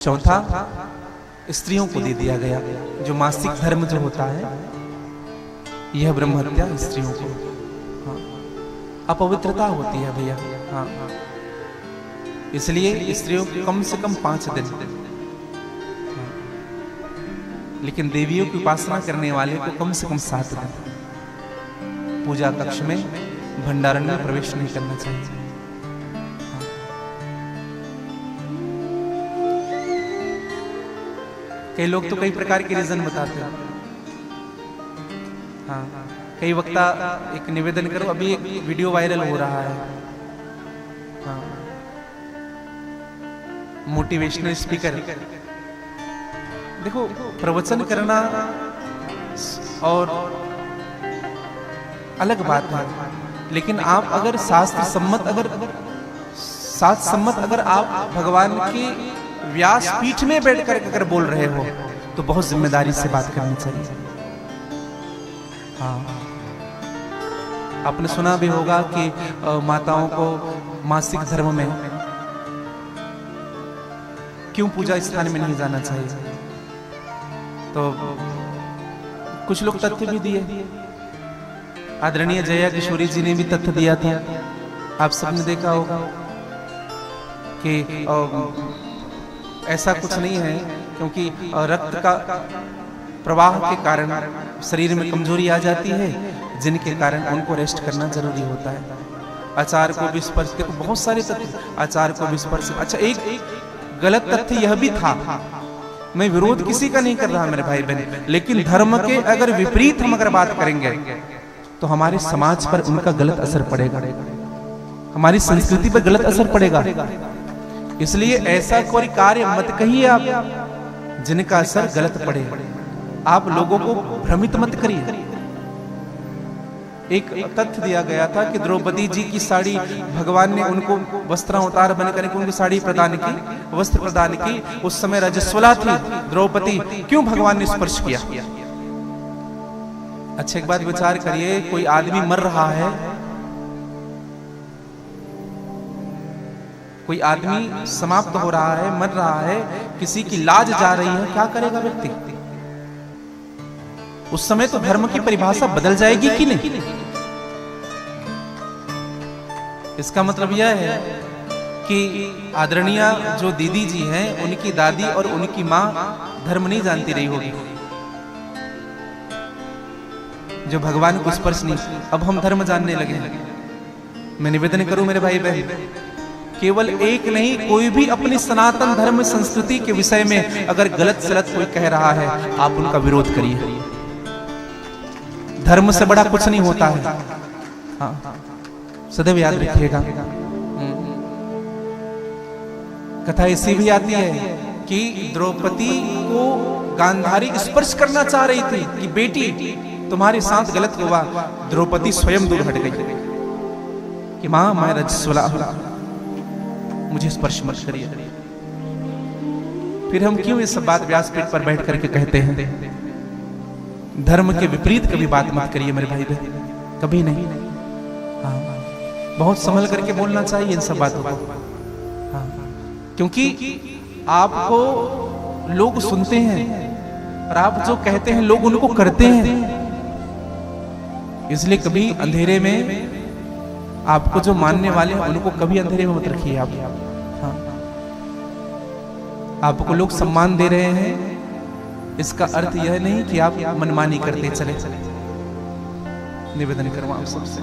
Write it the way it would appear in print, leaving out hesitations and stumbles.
चौथा, स्त्रियों को दे दिया गया। जो मासिक धर्म जो होता है यह ब्रह्महत्या स्त्रियों को, हाँ, अपवित्रता होती है भैया। हाँ, इसलिए स्त्रियों को कम से कम 5 दिन, हाँ, लेकिन देवियों की उपासना करने वाले को कम से कम 7 दिन पूजा कक्ष में भंडारण में प्रवेश नहीं करना चाहिए। कई लोग तो कई प्रकार के रीजन बताते हैं। हाँ, कई वक्ता एक निवेदन करो, अभी एक वीडियो वायरल हो रहा है, हाँ, मोटिवेशनल स्पीकर। देखो, प्रवचन करना और अलग बात है, लेकिन आप अगर शास्त्र सम्मत अगर आप भगवान की व्यास पीठ में बैठकर अगर बोल रहे हो तो बहुत जिम्मेदारी से बात करनी चाहिए। हाँ, आपने सुना भी होगा कि माताओं को मासिक धर्म में क्यों पूजा स्थान में नहीं जाना चाहिए। तो कुछ लोग तथ्य भी दिए, आदरणीय जया किशोरी जी ने भी तथ्य दिया था, आप सबने देखा होगा कि ऐसा कुछ नहीं है, क्योंकि रक्त का प्रवाह के कारण शरीर में कमजोरी आ जाती है, जिनके कारण उनको रेस्ट करना जरूरी होता है। आचार को भी स्पर्श, देखो बहुत सारे तथ्य, आचार को भी स्पर्श। अच्छा, एक गलत तथ्य यह भी था, मैं विरोध किसी का नहीं कर रहा मेरे भाई बहन, लेकिन धर्म के अगर विपरीत हम अगर बात करेंगे तो हमारे समाज पर उनका गलत असर पड़ेगा, हमारी संस्कृति पर गलत असर पड़ेगा। इसलिए ऐसा कोई कार्य मत कहिए आप जिनका असर गलत पड़े। आप लोगों को भ्रमित मत करिए। एक तथ्य दिया गया था कि द्रौपदी जी की साड़ी, भगवान ने उनको वस्त्रावतार बनकर उनको साड़ी प्रदान की, वस्त्र प्रदान की। उस समय रजस्वला थी द्रौपदी, क्यों भगवान ने स्पर्श किया? अच्छा, एक बात विचार करिए, कोई आदमी मर रहा है, कोई आदमी समाप्त हो रहा है, मर रहा है, किसी की लाज जा रही है, क्या करेगा व्यक्ति? उस समय तो धर्म की परिभाषा बदल जाएगी कि नहीं? इसका मतलब यह है कि आदरणीय जो दीदी जी हैं, उनकी दादी और उनकी मां धर्म नहीं जानती रही होगी, जो भगवान को स्पर्श नहीं। अब हम धर्म जानने लगे। मैं निवेदन करूं मेरे भाई बहन, केवल एक नहीं, कोई भी अपनी सनातन धर्म संस्कृति के विषय में अगर गलत सलत कोई कह रहा है, आप उनका विरोध करिए। धर्म से बड़ा कुछ नहीं होता है। हाँ, सदैव याद रखिएगा। कथा ऐसी भी आती है कि द्रौपदी को गांधारी स्पर्श करना चाह रही थी कि बेटी तुम्हारे साथ गलत हुआ। द्रौपदी स्वयं दूर हट गई कि मां, मैं रजस्वला, मुझे स्पर्श मत करिए। फिर हम क्यों ये सब बात व्यासपीठ पर बैठ करके कहते हैं? धर्म के विपरीत कभी बात मत करिए मेरे भाई बहन, कभी नहीं। हाँ, बहुत संभल करके बोलना चाहिए इन सब बातों को। हाँ, क्योंकि आपको लोग सुनते हैं और आप जो कहते हैं लोग उनको करते हैं। इसलिए कभी अंधेरे में आपको जो मानने वाले हैं उनको कभी अंधेरे में मत रखिए आप। हाँ, आपको लोग सम्मान दे रहे हैं, इसका अर्थ यह नहीं कि आप मनमानी करते चले। निवेदन करूं आप सबसे।